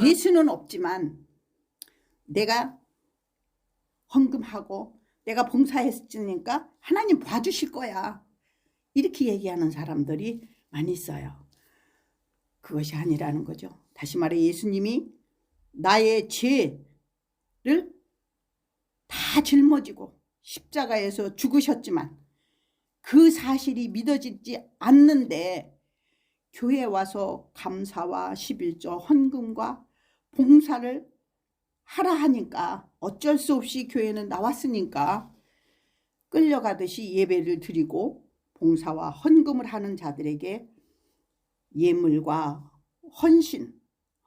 예수는 없지만 내가 헌금하고 내가 봉사했으니까 하나님 봐주실 거야. 이렇게 얘기하는 사람들이 많이 있어요. 그것이 아니라는 거죠. 다시 말해 예수님이 나의 죄를 다 짊어지고 십자가에서 죽으셨지만 그 사실이 믿어지지 않는데 교회에 와서 감사와 11조 헌금과 봉사를 하라 하니까 어쩔 수 없이 교회는 나왔으니까 끌려가듯이 예배를 드리고 봉사와 헌금을 하는 자들에게 예물과 헌신,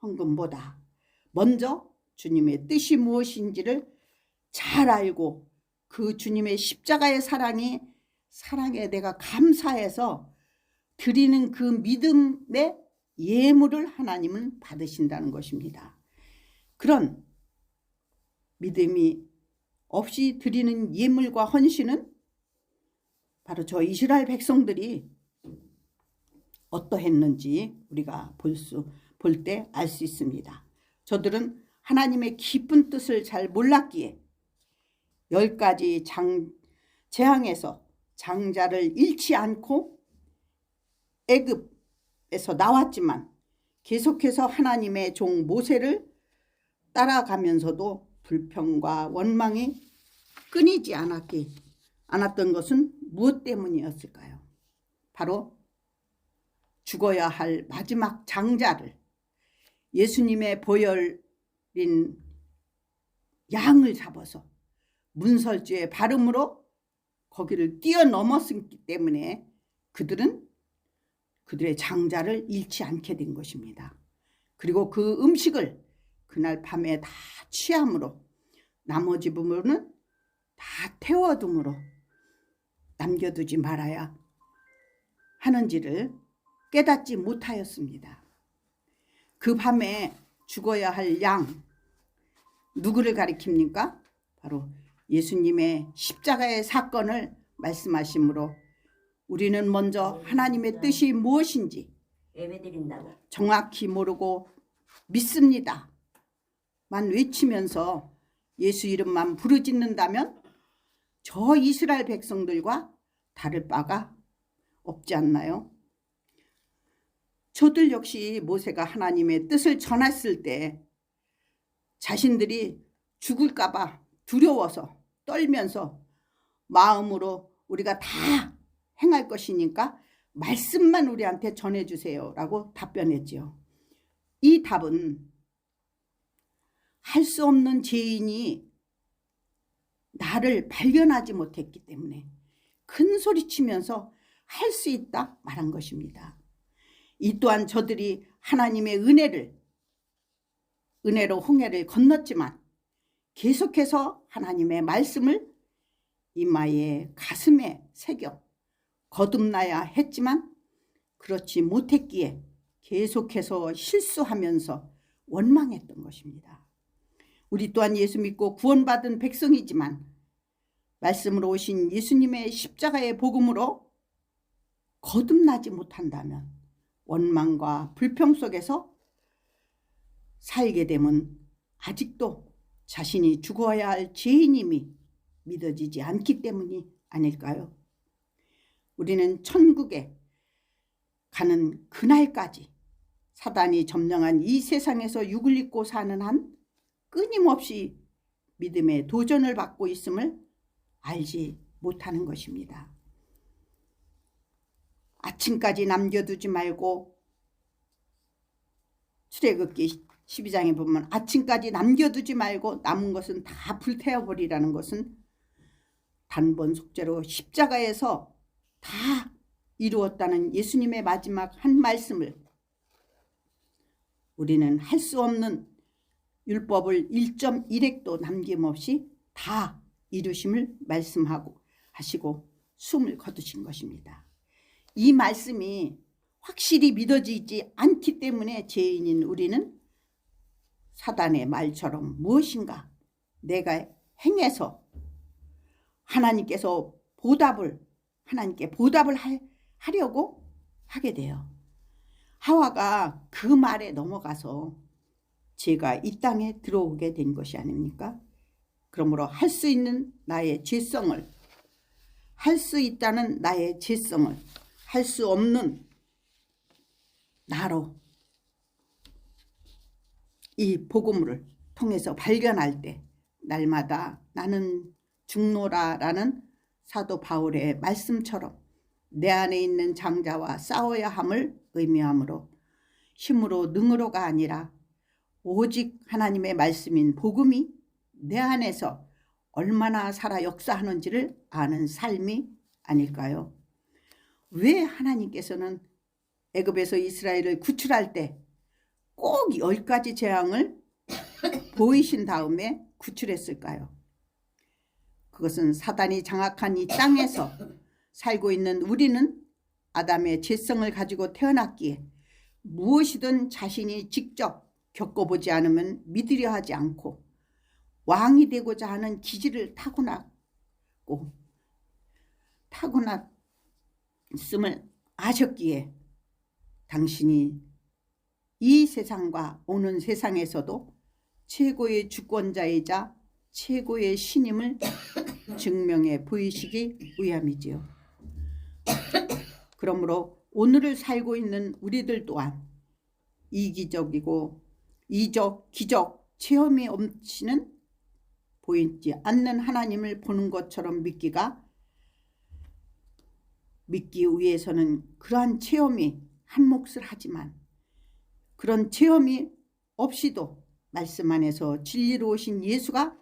헌금보다 먼저 주님의 뜻이 무엇인지를 잘 알고 그 주님의 십자가의 사랑에 내가 감사해서 드리는 그 믿음의 예물을 하나님은 받으신다는 것입니다. 그런 믿음이 없이 드리는 예물과 헌신은 바로 저 이스라엘 백성들이 어떠했는지 우리가 볼 때 알 수 있습니다. 저들은 하나님의 깊은 뜻을 잘 몰랐기에 10가지 재앙에서 장자를 잃지 않고 애굽에서 나왔지만 계속해서 하나님의 종 모세를 따라가면서도 불평과 원망이 끊이지 않았던 것은 무엇 때문이었을까요? 바로 죽어야 할 마지막 장자를 예수님의 보혈인 양을 잡아서 문설주의 발음으로 거기를 뛰어넘었기 때문에 그들은 그들의 장자를 잃지 않게 된 것입니다. 그리고 그 음식을 그날 밤에 다 취함으로 나머지 부분은 다 태워둠으로 남겨두지 말아야 하는지를 깨닫지 못하였습니다. 그 밤에 죽어야 할 양 누구를 가리킵니까? 바로 예수님의 십자가의 사건을 말씀하시므로 우리는 먼저 하나님의 뜻이 무엇인지 정확히 모르고 믿습니다 만 외치면서 예수 이름만 부르짖는다면 저 이스라엘 백성들과 다를 바가 없지 않나요? 저들 역시 모세가 하나님의 뜻을 전했을 때 자신들이 죽을까 봐 두려워서 떨면서 마음으로 우리가 다 행할 것이니까 말씀만 우리한테 전해주세요 라고 답변했지요. 이 답은 할 수 없는 죄인이 나를 발견하지 못했기 때문에 큰 소리치면서 할 수 있다 말한 것입니다. 이 또한 저들이 하나님의 은혜로 홍해를 건넜지만 계속해서 하나님의 말씀을 이마에 가슴에 새겨 거듭나야 했지만 그렇지 못했기에 계속해서 실수하면서 원망했던 것입니다. 우리 또한 예수 믿고 구원받은 백성이지만 말씀으로 오신 예수님의 십자가의 복음으로 거듭나지 못한다면 원망과 불평 속에서 살게 되면 아직도 자신이 죽어야 할 죄인임이 믿어지지 않기 때문이 아닐까요? 우리는 천국에 가는 그날까지 사단이 점령한 이 세상에서 육을 입고 사는 한 끊임없이 믿음의 도전을 받고 있음을 알지 못하는 것입니다. 아침까지 남겨두지 말고 출애굽기 12장에 보면 아침까지 남겨두지 말고 남은 것은 다 불태워버리라는 것은 단번 속죄로 십자가에서 다 이루었다는 예수님의 마지막 한 말씀을 우리는 할 수 없는 율법을 1.1획도 남김없이 다 이루심을 하시고 숨을 거두신 것입니다. 이 말씀이 확실히 믿어지지 않기 때문에 죄인인 우리는 사단의 말처럼 무엇인가 내가 행해서 하나님께 보답을 하려고 하게 돼요. 하와가 그 말에 넘어가서 죄가 이 땅에 들어오게 된 것이 아닙니까? 그러므로 할 수 있는 나의 죄성을, 할 수 있다는 나의 죄성을 할 수 없는 나로 이 복음을 통해서 발견할 때 날마다 나는 죽노라라는 사도 바울의 말씀처럼 내 안에 있는 장자와 싸워야 함을 의미하므로 힘으로 능으로가 아니라 오직 하나님의 말씀인 복음이 내 안에서 얼마나 살아 역사하는지를 아는 삶이 아닐까요? 왜 하나님께서는 애굽에서 이스라엘을 구출할 때 꼭 10가지 재앙을 보이신 다음에 구출했을까요? 그것은 사단이 장악한 이 땅에서 살고 있는 우리는 아담의 죄성을 가지고 태어났기에 무엇이든 자신이 직접 겪어보지 않으면 믿으려 하지 않고 왕이 되고자 하는 기질을 타고났음을 아셨기에 당신이 이 세상과 오는 세상에서도 최고의 주권자이자 최고의 신임을 증명해 보이시기 위함이지요. 그러므로 오늘을 살고 있는 우리들 또한 이기적이고 기적 체험이 없이는 보이지 않는 하나님을 보는 것처럼 믿기 위해서는 그러한 체험이 한 몫을 하지만 그런 체험이 없이도 말씀 안에서 진리로 오신 예수가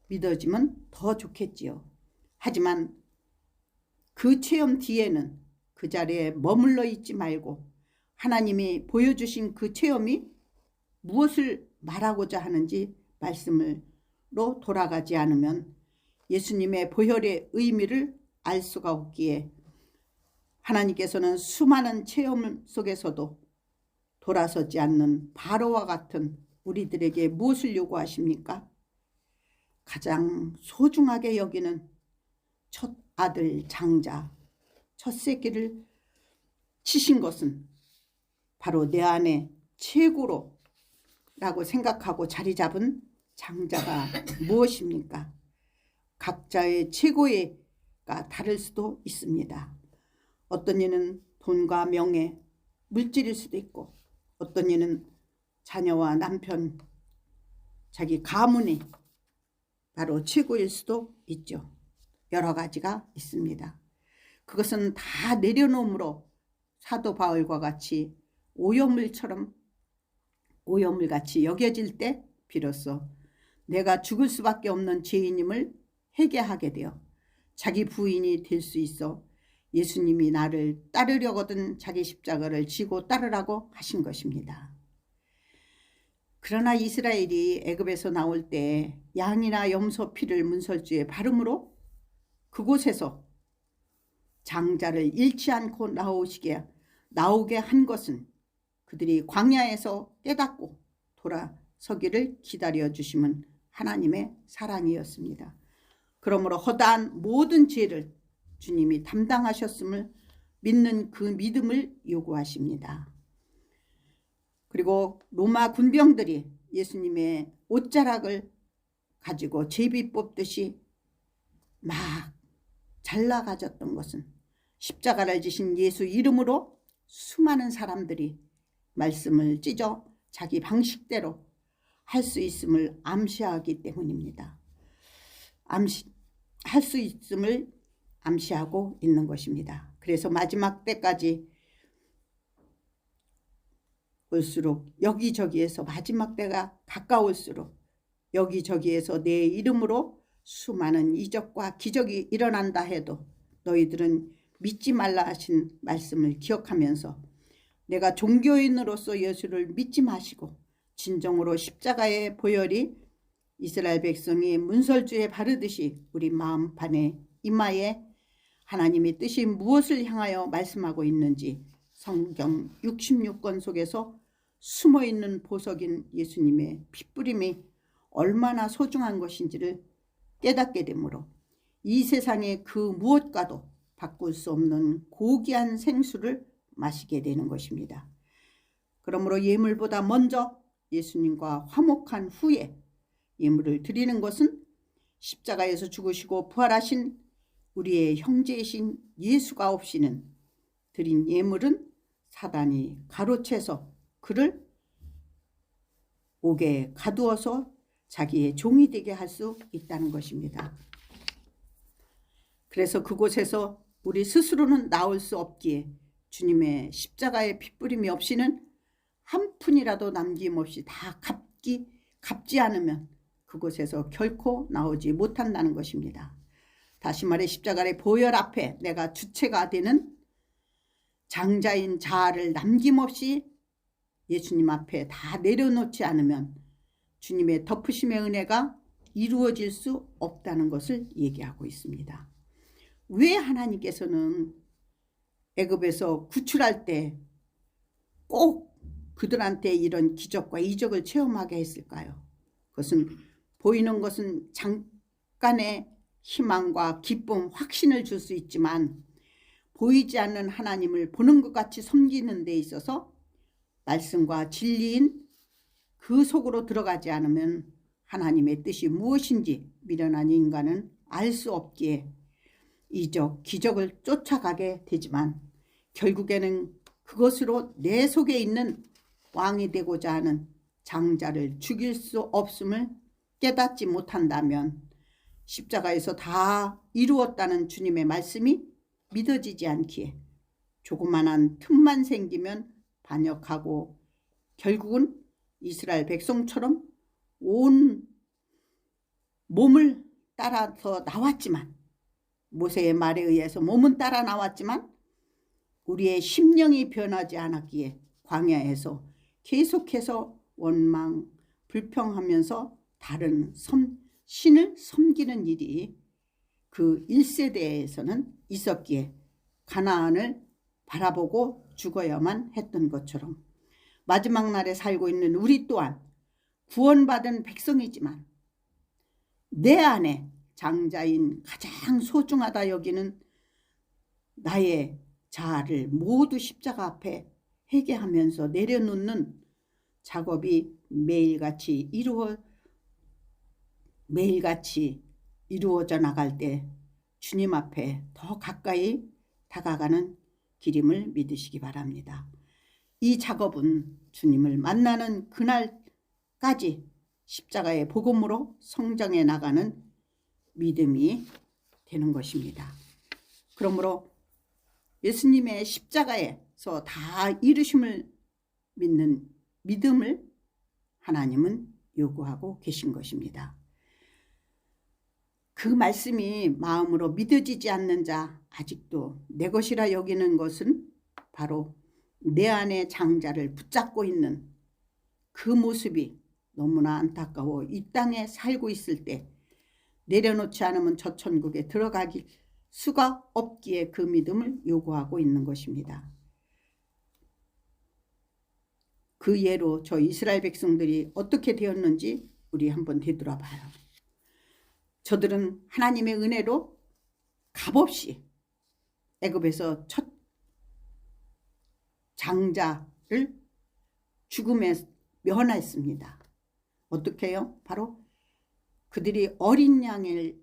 믿어지면 더 좋겠지요. 하지만 그 체험 뒤에는 그 자리에 머물러 있지 말고 하나님이 보여주신 그 체험이 무엇을 말하고자 하는지 말씀으로 돌아가지 않으면 예수님의 보혈의 의미를 알 수가 없기에 하나님께서는 수많은 체험 속에서도 돌아서지 않는 바로와 같은 우리들에게 무엇을 요구하십니까? 가장 소중하게 여기는 첫 아들 장자, 첫 새끼를 치신 것은 바로 내 안에 최고로 라고 생각하고 자리 잡은 장자가 무엇입니까? 각자의 최고가 다를 수도 있습니다. 어떤 이는 돈과 명예, 물질일 수도 있고 어떤 이는 자녀와 남편, 자기 가문이 바로 최고일 수도 있죠. 여러 가지가 있습니다. 그것은 다 내려놓음으로 사도 바울과 같이 오염물같이 여겨질 때 비로소 내가 죽을 수밖에 없는 죄인임을 회개하게 되어 자기 부인이 될 수 있어 예수님이 나를 따르려거든 자기 십자가를 지고 따르라고 하신 것입니다. 그러나 이스라엘이 애굽에서 나올 때 양이나 염소 피를 문설주에 바름으로 그곳에서 장자를 잃지 않고 나오게 한 것은 그들이 광야에서 깨닫고 돌아서기를 기다려 주심은 하나님의 사랑이었습니다. 그러므로 허다한 모든 죄를 주님이 담당하셨음을 믿는 그 믿음을 요구하십니다. 그리고 로마 군병들이 예수님의 옷자락을 가지고 제비 뽑듯이 막 잘라가졌던 것은 십자가를 지신 예수 이름으로 수많은 사람들이 말씀을 찢어 자기 방식대로 할 수 있음을 암시하기 때문입니다. 할 수 있음을 암시하고 있는 것입니다. 그래서 마지막 때까지 올수록 여기저기에서 마지막 때가 가까울수록 여기저기에서 내 이름으로 수많은 이적과 기적이 일어난다 해도 너희들은 믿지 말라 하신 말씀을 기억하면서 내가 종교인으로서 예수를 믿지 마시고 진정으로 십자가의 보혈이 이스라엘 백성이 문설주에 바르듯이 우리 마음판에 이마에 하나님의 뜻이 무엇을 향하여 말씀하고 있는지 성경 66권 속에서 숨어있는 보석인 예수님의 핏부림이 얼마나 소중한 것인지를 깨닫게 되므로 이 세상의 그 무엇과도 바꿀 수 없는 고귀한 생수를 마시게 되는 것입니다. 그러므로 예물보다 먼저 예수님과 화목한 후에 예물을 드리는 것은 십자가에서 죽으시고 부활하신 우리의 형제이신 예수가 없이는 드린 예물은 사단이 가로채서 그를 옥에 가두어서 자기의 종이 되게 할 수 있다는 것입니다. 그래서 그곳에서 우리 스스로는 나올 수 없기에 주님의 십자가의 핏부림이 없이는 한 푼이라도 남김없이 다 갚지 않으면 그곳에서 결코 나오지 못한다는 것입니다. 다시 말해 십자가의 보혈 앞에 내가 주체가 되는 장자인 자아를 남김없이 예수님 앞에 다 내려놓지 않으면 주님의 덮으심의 은혜가 이루어질 수 없다는 것을 얘기하고 있습니다. 왜 하나님께서는 애굽에서 구출할 때 꼭 그들한테 이런 기적과 이적을 체험하게 했을까요? 그것은 보이는 것은 잠깐의 희망과 기쁨, 확신을 줄 수 있지만 보이지 않는 하나님을 보는 것 같이 섬기는 데 있어서 말씀과 진리인 그 속으로 들어가지 않으면 하나님의 뜻이 무엇인지 미련한 인간은 알 수 없기에 이적, 기적을 쫓아가게 되지만 결국에는 그것으로 내 속에 있는 왕이 되고자 하는 장자를 죽일 수 없음을 깨닫지 못한다면 십자가에서 다 이루었다는 주님의 말씀이 믿어지지 않기에 조그만한 틈만 생기면 반역하고 결국은 이스라엘 백성처럼 온 몸을 따라서 나왔지만 모세의 말에 의해서 몸은 따라 나왔지만 우리의 심령이 변하지 않았기에 광야에서 계속해서 원망, 불평하면서 다른 신을 섬기는 일이 그 1세대에서는 있었기에 가나안을 바라보고 죽어야만 했던 것처럼 마지막 날에 살고 있는 우리 또한 구원받은 백성이지만 내 안에 장자인 가장 소중하다 여기는 나의 자아를 모두 십자가 앞에 회개하면서 내려놓는 작업이 매일같이 이루어져 나갈 때 주님 앞에 더 가까이 다가가는 길임을 믿으시기 바랍니다. 이 작업은 주님을 만나는 그날까지 십자가의 복음으로 성장해 나가는 믿음이 되는 것입니다. 그러므로 예수님의 십자가에서 다 이루심을 믿는 믿음을 하나님은 요구하고 계신 것입니다. 그 말씀이 마음으로 믿어지지 않는 자, 아직도 내 것이라 여기는 것은 바로 내 안에 장자를 붙잡고 있는 그 모습이 너무나 안타까워 이 땅에 살고 있을 때 내려놓지 않으면 저 천국에 들어가길 수가 없기에 그 믿음을 요구하고 있는 것입니다. 그 예로 저 이스라엘 백성들이 어떻게 되었는지 우리 한번 되돌아봐요. 저들은 하나님의 은혜로 값없이 애굽에서 첫 장자를 죽음에 면했습니다. 어떻게 해요? 바로 그들이 어린 양을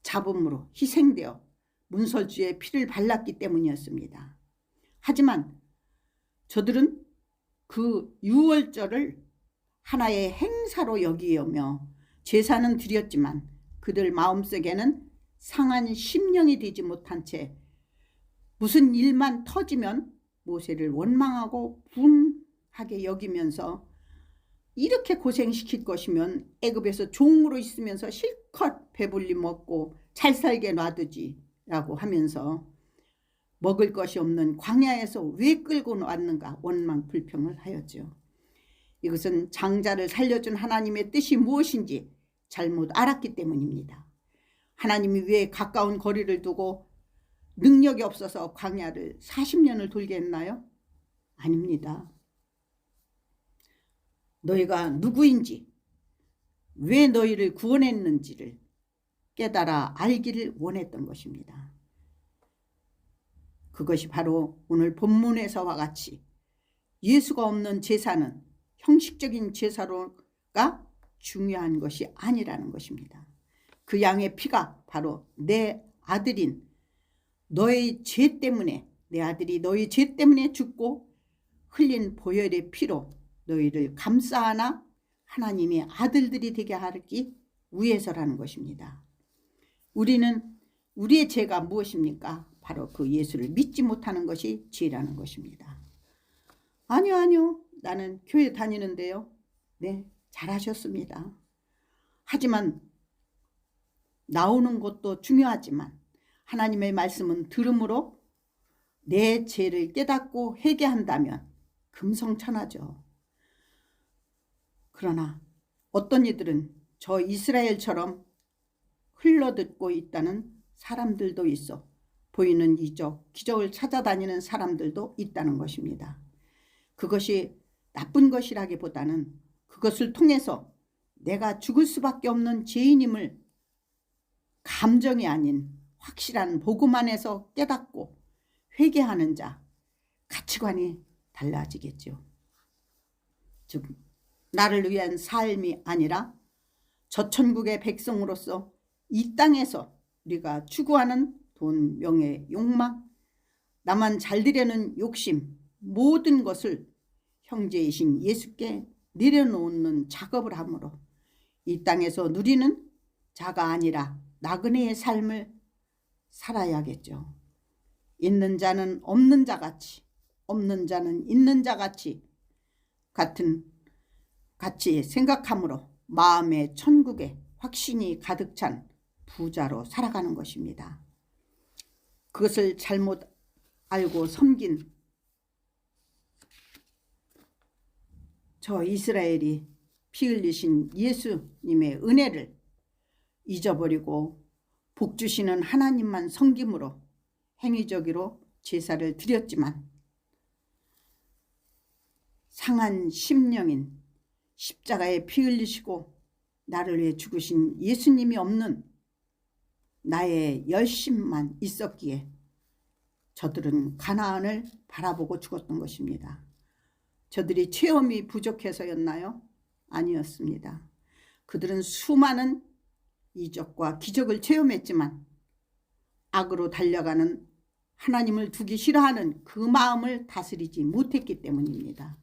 잡음으로 희생되어 문설주의 피를 발랐기 때문이었습니다. 하지만 저들은 그 유월절을 하나의 행사로 여기며 제사는 드렸지만 그들 마음속에는 상한 심령이 되지 못한 채 무슨 일만 터지면 모세를 원망하고 분하게 여기면서 이렇게 고생시킬 것이면 애굽에서 종으로 있으면서 실컷 배불리 먹고 잘 살게 놔두지 라고 하면서 먹을 것이 없는 광야에서 왜 끌고 왔는가 원망 불평을 하였죠. 이것은 장자를 살려준 하나님의 뜻이 무엇인지 잘못 알았기 때문입니다. 하나님이 왜 가까운 거리를 두고 능력이 없어서 광야를 40년을 돌게 했나요? 아닙니다. 너희가 누구인지 왜 너희를 구원했는지를 깨달아 알기를 원했던 것입니다. 그것이 바로 오늘 본문에서와 같이 예수가 없는 제사는 형식적인 제사로가 중요한 것이 아니라는 것입니다. 그 양의 피가 바로 내 아들인 너의 죄 때문에, 내 아들이 너의 죄 때문에 죽고 흘린 보혈의 피로 너희를 감싸안아 하나님의 아들들이 되게 하기 위해서라는 것입니다. 우리는 우리의 죄가 무엇입니까? 바로 그 예수를 믿지 못하는 것이 죄라는 것입니다. 아니요. 나는 교회 다니는데요. 네, 잘하셨습니다. 하지만 나오는 것도 중요하지만 하나님의 말씀은 들음으로 내 죄를 깨닫고 회개한다면 금성천하죠. 그러나 어떤 이들은 저 이스라엘처럼 흘러듣고 있다는 사람들도 있어 보이는 이적, 기적을 찾아다니는 사람들도 있다는 것입니다. 그것이 나쁜 것이라기보다는 그것을 통해서 내가 죽을 수밖에 없는 죄인임을 감정이 아닌 확실한 복음 안에서 깨닫고 회개하는 자, 가치관이 달라지겠죠. 즉 나를 위한 삶이 아니라 저 천국의 백성으로서 이 땅에서 우리가 추구하는 돈, 명예, 욕망, 나만 잘 되려는 욕심, 모든 것을 형제이신 예수께 내려놓는 작업을 하므로 이 땅에서 누리는 자가 아니라 나그네의 삶을 살아야겠죠. 있는 자는 없는 자같이, 없는 자는 있는 자같이 같이 생각함으로 마음의 천국에 확신이 가득 찬 부자로 살아가는 것입니다. 그것을 잘못 알고 섬긴 저 이스라엘이 피 흘리신 예수님의 은혜를 잊어버리고 복 주시는 하나님만 섬김으로 행위적으로 제사를 드렸지만 상한 심령인 십자가에 피 흘리시고 나를 위해 죽으신 예수님이 없는 나의 열심만 있었기에 저들은 가나안을 바라보고 죽었던 것입니다. 저들이 체험이 부족해서였나요? 아니었습니다. 그들은 수많은 이적과 기적을 체험했지만 악으로 달려가는 하나님을 두기 싫어하는 그 마음을 다스리지 못했기 때문입니다.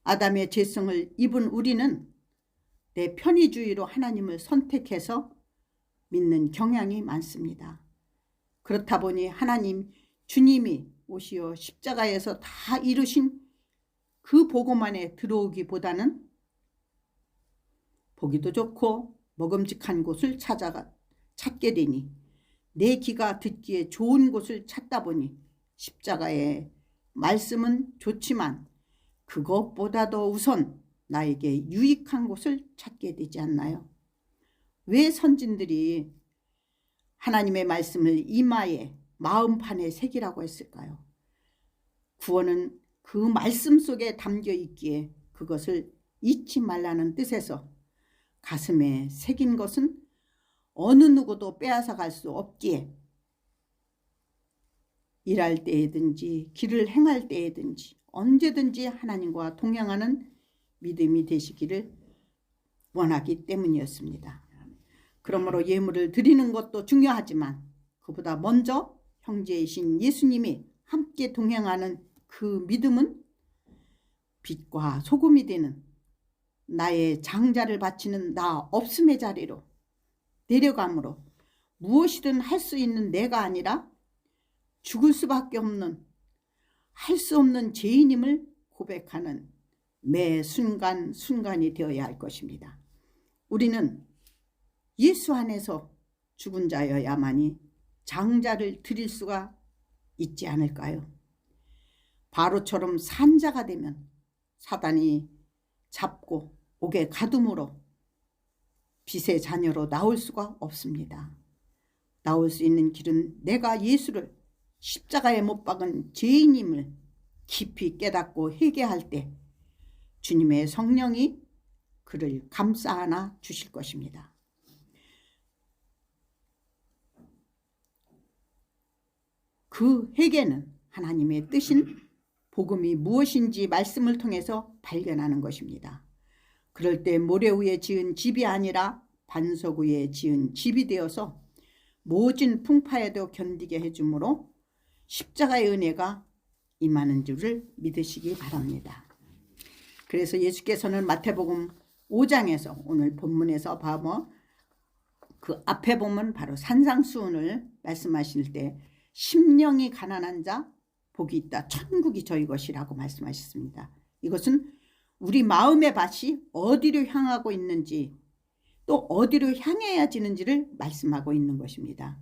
아담의 죄성을 입은 우리는 내 편의주의로 하나님을 선택해서 믿는 경향이 많습니다. 그렇다 보니 하나님 주님이 오시어 십자가에서 다 이루신 그 복음 안에 들어오기보다는 보기도 좋고 먹음직한 곳을 찾게 되니 내 귀가 듣기에 좋은 곳을 찾다 보니 십자가의 말씀은 좋지만 그것보다도 우선 나에게 유익한 곳을 찾게 되지 않나요? 왜 선진들이 하나님의 말씀을 이마에 마음판에 새기라고 했을까요? 구원은 그 말씀 속에 담겨 있기에 그것을 잊지 말라는 뜻에서 가슴에 새긴 것은 어느 누구도 빼앗아 갈 수 없기에 일할 때에든지 길을 행할 때에든지 언제든지 하나님과 동행하는 믿음이 되시기를 원하기 때문이었습니다. 그러므로 예물을 드리는 것도 중요하지만 그보다 먼저 형제이신 예수님이 함께 동행하는 그 믿음은 빛과 소금이 되는 나의 장자를 바치는 나 없음의 자리로 내려가므로 무엇이든 할 수 있는 내가 아니라 죽을 수밖에 없는 할 수 없는 죄인임을 고백하는 매 순간순간이 되어야 할 것입니다. 우리는 예수 안에서 죽은 자여야만이 장자를 드릴 수가 있지 않을까요? 바로처럼 산자가 되면 사단이 잡고 옥에 가둠으로 빛의 자녀로 나올 수가 없습니다. 나올 수 있는 길은 내가 예수를 십자가에 못 박은 죄인임을 깊이 깨닫고 회개할 때 주님의 성령이 그를 감싸 안아 주실 것입니다. 그 회개는 하나님의 뜻인 복음이 무엇인지 말씀을 통해서 발견하는 것입니다. 그럴 때 모래 위에 지은 집이 아니라 반석 위에 지은 집이 되어서 모진 풍파에도 견디게 해주므로 십자가의 은혜가 임하는 줄을 믿으시기 바랍니다. 그래서 예수께서는 마태복음 5장에서 오늘 본문에서 바로 그 앞에 보면 바로 산상수훈을 말씀하실 때 심령이 가난한 자 복이 있다, 천국이 저희 것이라고 말씀하셨습니다. 이것은 우리 마음의 밭이 어디로 향하고 있는지 또 어디로 향해야 지는지를 말씀하고 있는 것입니다.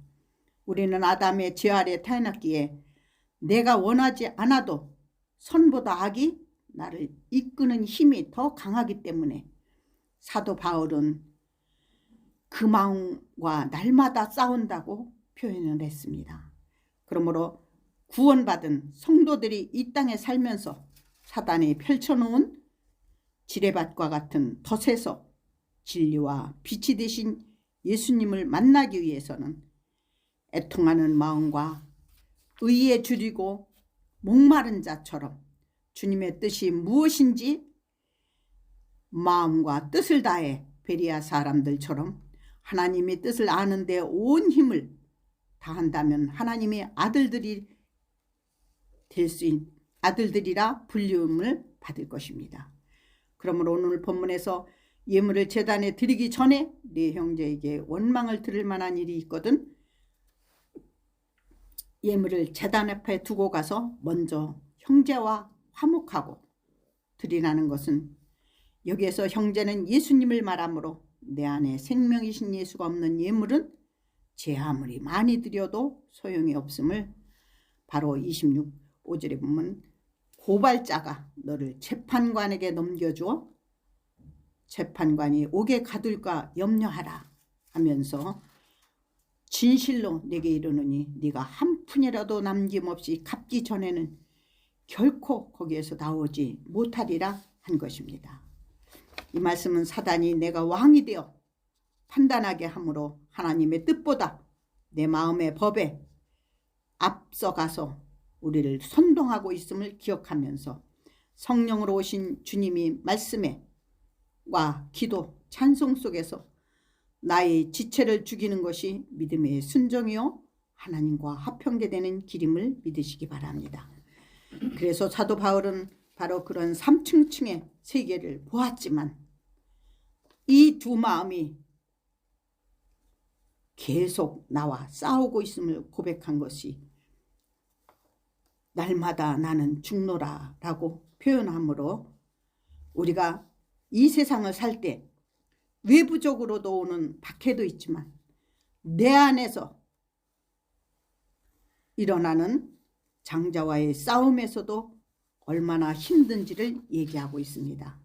우리는 아담의 죄 아래 태어났기에 내가 원하지 않아도 선보다 악이 나를 이끄는 힘이 더 강하기 때문에 사도 바울은 그 마음과 날마다 싸운다고 표현을 했습니다. 그러므로 구원받은 성도들이 이 땅에 살면서 사단이 펼쳐놓은 지뢰밭과 같은 덫에서 진리와 빛이 되신 예수님을 만나기 위해서는 애통하는 마음과 의에 줄이고 목마른 자처럼 주님의 뜻이 무엇인지 마음과 뜻을 다해 베리아 사람들처럼 하나님의 뜻을 아는 데 온 힘을 다한다면 하나님의 아들들이라 불림을 받을 것입니다. 그러므로 오늘 본문에서 예물을 제단에 드리기 전에 네 형제에게 원망을 들을 만한 일이 있거든 예물을 제단 앞에 두고 가서 먼저 형제와 화목하고 드리라는 것은 여기에서 형제는 예수님을 말하므로 내 안에 생명이신 예수가 없는 예물은 제 아무리 많이 드려도 소용이 없음을 바로 26절에 보면 고발자가 너를 재판관에게 넘겨주어 재판관이 옥에 가둘까 염려하라 하면서 진실로 내게 이르노니 네가 한 푼이라도 남김없이 갚기 전에는 결코 거기에서 나오지 못하리라 한 것입니다. 이 말씀은 사단이 내가 왕이 되어 판단하게 함으로 하나님의 뜻보다 내 마음의 법에 앞서가서 우리를 선동하고 있음을 기억하면서 성령으로 오신 주님이 말씀에 와 기도 찬송 속에서 나의 지체를 죽이는 것이 믿음의 순종이요 하나님과 화평되는 길임을 믿으시기 바랍니다. 그래서 사도 바울은 바로 그런 삼층층의 세계를 보았지만 이 두 마음이 계속 나와 싸우고 있음을 고백한 것이 날마다 나는 죽노라 라고 표현하므로 우리가 이 세상을 살 때 외부적으로도 오는 박해도 있지만 내 안에서 일어나는 장자와의 싸움에서도 얼마나 힘든지를 얘기하고 있습니다.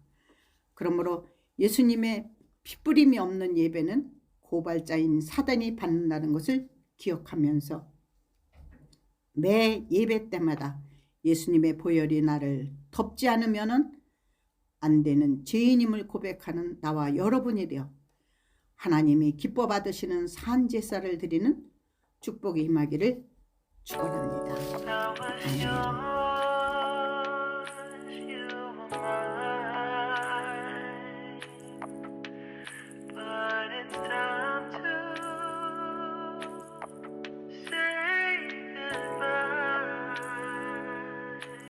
그러므로 예수님의 핏부림이 없는 예배는 고발자인 사단이 받는다는 것을 기억하면서 매 예배 때마다 예수님의 보혈이 나를 덮지 않으면 안 되는 죄인임을 고백하는 나와 여러분이 되어 하나님이 기뻐 받으시는 산제사를 드리는 축복이 임하기를 축원합니다.